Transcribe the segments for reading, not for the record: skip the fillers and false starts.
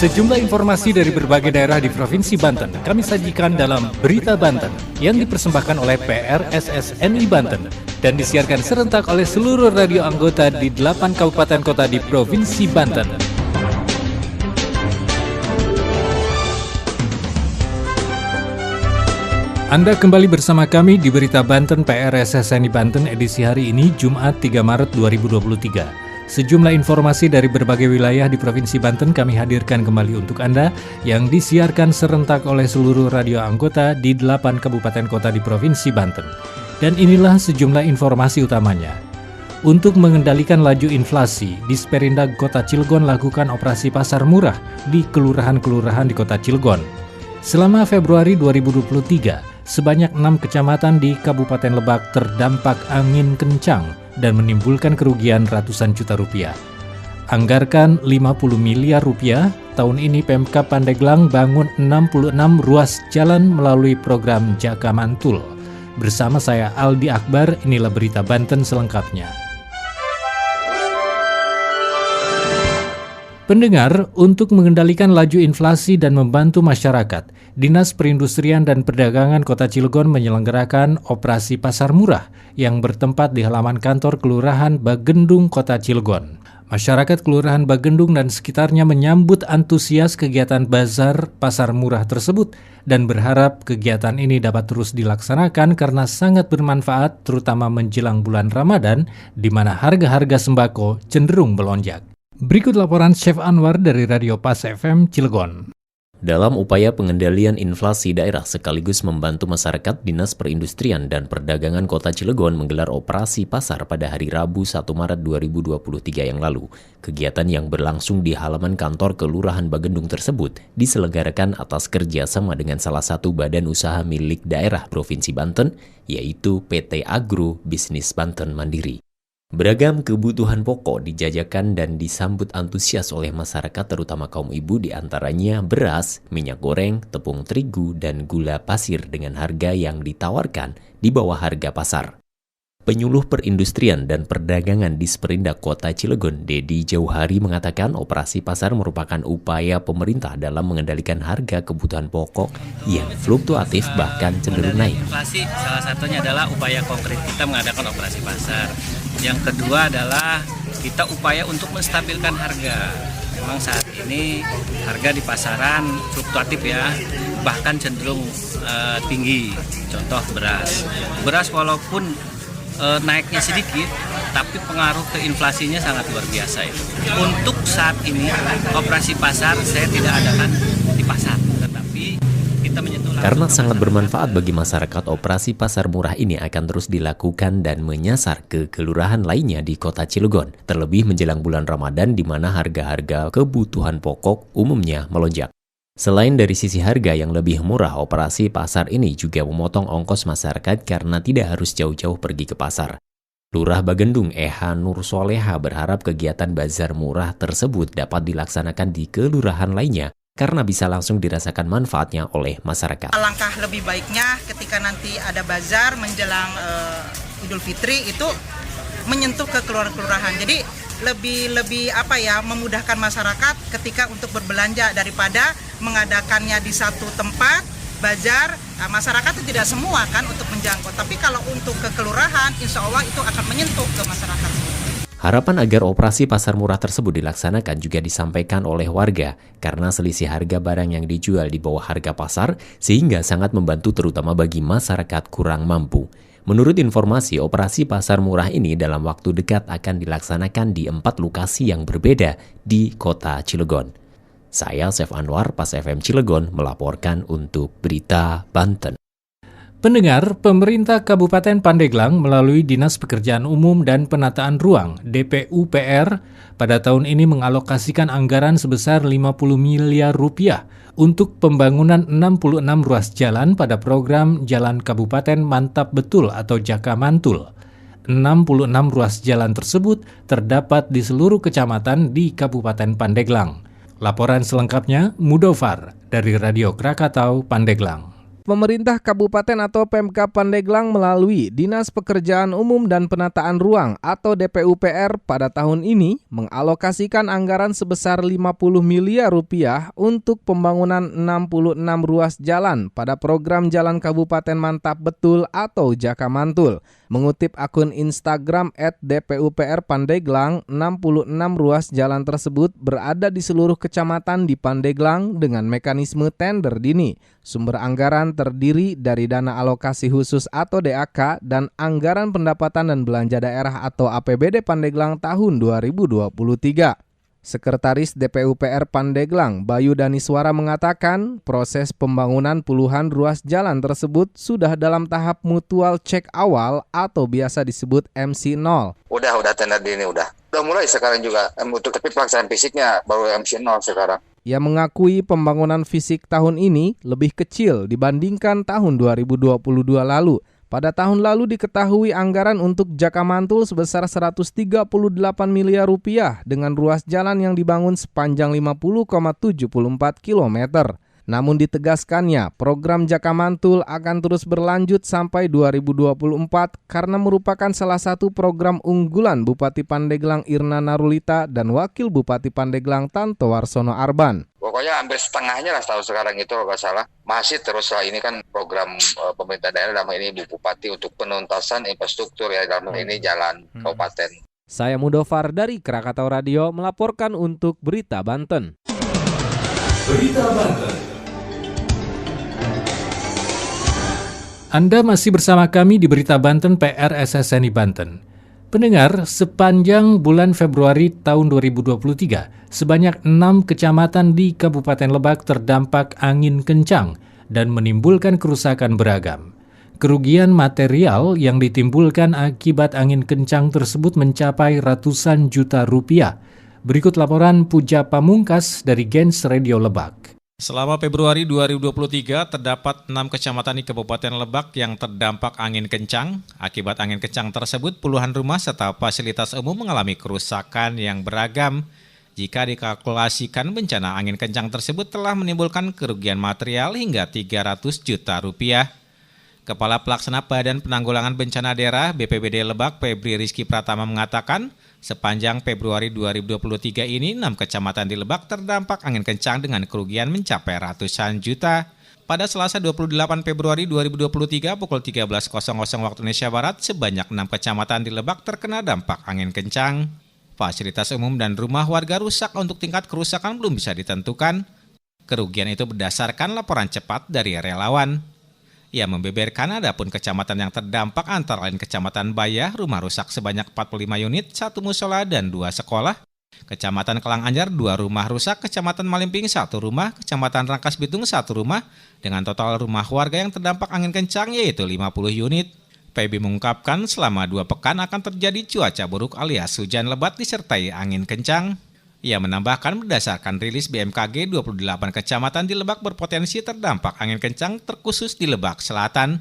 Sejumlah informasi dari berbagai daerah di Provinsi Banten kami sajikan dalam Berita Banten yang dipersembahkan oleh PRSSNI Banten dan disiarkan serentak oleh seluruh radio anggota di 8 kabupaten kota di Provinsi Banten. Anda kembali bersama kami di Berita Banten PRSSNI Banten edisi hari ini Jumat 3 Maret 2023. Sejumlah informasi dari berbagai wilayah di Provinsi Banten kami hadirkan kembali untuk Anda yang disiarkan serentak oleh seluruh radio anggota di 8 kabupaten kota di Provinsi Banten. Dan inilah sejumlah informasi utamanya. Untuk mengendalikan laju inflasi, Disperindak Kota Cilegon lakukan operasi pasar murah di kelurahan-kelurahan di Kota Cilegon. Selama Februari 2023, sebanyak 6 kecamatan di Kabupaten Lebak terdampak angin kencang dan menimbulkan kerugian ratusan juta rupiah. Anggarkan 50 miliar rupiah, tahun ini Pemkab Pandeglang bangun 66 ruas jalan melalui program Jaka Mantul. Bersama saya Aldi Akbar, inilah Berita Banten selengkapnya. Pendengar, untuk mengendalikan laju inflasi dan membantu masyarakat, Dinas Perindustrian dan Perdagangan Kota Cilegon menyelenggarakan operasi pasar murah yang bertempat di halaman kantor Kelurahan Bagendung, Kota Cilegon. Masyarakat Kelurahan Bagendung dan sekitarnya menyambut antusias kegiatan bazar pasar murah tersebut dan berharap kegiatan ini dapat terus dilaksanakan karena sangat bermanfaat terutama menjelang bulan Ramadan di mana harga-harga sembako cenderung melonjak. Berikut laporan Chef Anwar dari Radio Pas FM Cilegon. Dalam upaya pengendalian inflasi daerah sekaligus membantu masyarakat, Dinas Perindustrian dan Perdagangan Kota Cilegon menggelar operasi pasar pada hari Rabu 1 Maret 2023 yang lalu. Kegiatan yang berlangsung di halaman kantor Kelurahan Bagendung tersebut diselenggarakan atas kerjasama dengan salah satu badan usaha milik daerah Provinsi Banten, yaitu PT Agro Bisnis Banten Mandiri. Beragam kebutuhan pokok dijajakan dan disambut antusias oleh masyarakat terutama kaum ibu, diantaranya beras, minyak goreng, tepung terigu, dan gula pasir dengan harga yang ditawarkan di bawah harga pasar. Penyuluh Perindustrian dan Perdagangan Disperindak Kota Cilegon, Dedi Jauhari mengatakan operasi pasar merupakan upaya pemerintah dalam mengendalikan harga kebutuhan pokok yang fluktuatif bahkan cenderung naik. Inflasi salah satunya adalah upaya konkret kita mengadakan operasi pasar. Yang kedua adalah kita upaya untuk menstabilkan harga. Memang saat ini harga di pasaran fluktuatif ya, bahkan cenderung tinggi. Contoh beras. Beras walaupun naiknya sedikit, tapi pengaruh ke inflasinya sangat luar biasa itu. Untuk saat ini operasi pasar saya tidak adakan di pasar, tetapi kita menyentuh langsung. Karena sangat bermanfaat bagi masyarakat, operasi pasar murah ini akan terus dilakukan dan menyasar ke kelurahan lainnya di Kota Cilegon, terlebih menjelang bulan Ramadan di mana harga-harga kebutuhan pokok umumnya melonjak. Selain dari sisi harga yang lebih murah, operasi pasar ini juga memotong ongkos masyarakat karena tidak harus jauh-jauh pergi ke pasar. Lurah Bagendung Eha Nur Soleha berharap kegiatan bazar murah tersebut dapat dilaksanakan di kelurahan lainnya karena bisa langsung dirasakan manfaatnya oleh masyarakat. Alangkah lebih baiknya ketika nanti ada bazar menjelang Idul Fitri itu menyentuh ke kelurahan. Jadi lebih memudahkan masyarakat ketika untuk berbelanja daripada mengadakannya di satu tempat bazar. Masyarakat itu tidak semua kan untuk menjangkau, tapi kalau untuk ke kelurahan insya Allah itu akan menyentuh ke masyarakat. Harapan agar operasi pasar murah tersebut dilaksanakan juga disampaikan oleh warga karena selisih harga barang yang dijual di bawah harga pasar sehingga sangat membantu terutama bagi masyarakat kurang mampu. Menurut informasi, operasi pasar murah ini dalam waktu dekat akan dilaksanakan di 4 lokasi yang berbeda di Kota Cilegon. Saya Chef Anwar, Pas FM Cilegon, melaporkan untuk Berita Banten. Pendengar, pemerintah Kabupaten Pandeglang melalui Dinas Pekerjaan Umum dan Penataan Ruang (DPUPR) pada tahun ini mengalokasikan anggaran sebesar 50 miliar rupiah untuk pembangunan 66 ruas jalan pada program Jalan Kabupaten Mantap Betul atau Jaka Mantul. 66 ruas jalan tersebut terdapat di seluruh kecamatan di Kabupaten Pandeglang. Laporan selengkapnya Mudofar dari Radio Krakatau Pandeglang. Pemerintah Kabupaten atau Pemkab Pandeglang melalui Dinas Pekerjaan Umum dan Penataan Ruang atau DPUPR pada tahun ini mengalokasikan anggaran sebesar 50 miliar rupiah untuk pembangunan 66 ruas jalan pada program Jalan Kabupaten Mantap Betul atau Jakamantul. Mengutip akun Instagram @DPUPR Pandeglang, 66 ruas jalan tersebut berada di seluruh kecamatan di Pandeglang dengan mekanisme tender dini. Sumber anggaran terdiri dari dana alokasi khusus atau DAK dan anggaran pendapatan dan belanja daerah atau APBD Pandeglang tahun 2023. Sekretaris DPUPR Pandeglang, Bayu Daniswara mengatakan proses pembangunan puluhan ruas jalan tersebut sudah dalam tahap mutual check awal atau biasa disebut MC0. Udah tender dini udah mulai sekarang juga, tapi pelaksanaan fisiknya baru MC0 sekarang. Ia mengakui pembangunan fisik tahun ini lebih kecil dibandingkan tahun 2022 lalu. Pada tahun lalu diketahui anggaran untuk Jakamantul sebesar 138 miliar rupiah dengan ruas jalan yang dibangun sepanjang 50,74 km. Namun ditegaskannya, program Jakamantul akan terus berlanjut sampai 2024 karena merupakan salah satu program unggulan Bupati Pandeglang Irna Narulita dan Wakil Bupati Pandeglang Tanto Warsono Arban. Pokoknya hampir setengahnya lah tahun sekarang itu kalau nggak salah. Masih terus lah, ini kan program pemerintah daerah dalam ini Ibu Bupati untuk penuntasan infrastruktur ya dalam ini jalan kabupaten. Saya Mudofar dari Krakatau Radio melaporkan untuk Berita Banten. Berita Banten. Anda masih bersama kami di Berita Banten PR SSNI Banten. Pendengar, sepanjang bulan Februari tahun 2023, sebanyak 6 kecamatan di Kabupaten Lebak terdampak angin kencang dan menimbulkan kerusakan beragam. Kerugian material yang ditimbulkan akibat angin kencang tersebut mencapai ratusan juta rupiah. Berikut laporan Puja Pamungkas dari Gens Radio Lebak. Selama Februari 2023, terdapat 6 kecamatan di Kabupaten Lebak yang terdampak angin kencang. Akibat angin kencang tersebut, puluhan rumah serta fasilitas umum mengalami kerusakan yang beragam. Jika dikalkulasikan, bencana angin kencang tersebut telah menimbulkan kerugian material hingga 300 juta rupiah. Kepala Pelaksana Badan Penanggulangan Bencana Daerah BPBD Lebak, Febri Rizky Pratama mengatakan, sepanjang Februari 2023 ini, 6 kecamatan di Lebak terdampak angin kencang dengan kerugian mencapai ratusan juta. Pada Selasa 28 Februari 2023 pukul 13.00 waktu Indonesia Barat, sebanyak 6 kecamatan di Lebak terkena dampak angin kencang. Fasilitas umum dan rumah warga rusak, untuk tingkat kerusakan belum bisa ditentukan. Kerugian itu berdasarkan laporan cepat dari relawan. Ia membeberkan adapun kecamatan yang terdampak antara lain Kecamatan Bayah, rumah rusak sebanyak 45 unit, 1 musola dan 2 sekolah. Kecamatan Kelanganjar, 2 rumah rusak, Kecamatan Malimping 1 rumah, Kecamatan Rangkas Bitung 1 rumah, dengan total rumah warga yang terdampak angin kencang yaitu 50 unit. PB mengungkapkan selama 2 pekan akan terjadi cuaca buruk alias hujan lebat disertai angin kencang. Ia menambahkan berdasarkan rilis BMKG, 28 kecamatan di Lebak berpotensi terdampak angin kencang terkhusus di Lebak Selatan.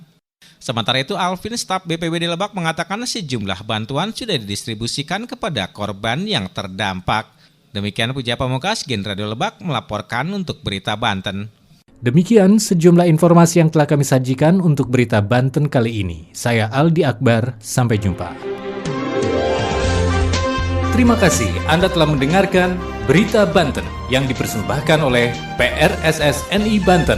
Sementara itu, Alvin, staf BPBD Lebak, mengatakan sejumlah bantuan sudah didistribusikan kepada korban yang terdampak. Demikian Puja Pamungkas, Gen Radio Lebak melaporkan untuk Berita Banten. Demikian sejumlah informasi yang telah kami sajikan untuk Berita Banten kali ini. Saya Aldi Akbar, sampai jumpa. Terima kasih Anda telah mendengarkan Berita Banten yang dipersembahkan oleh PRSSNI Banten.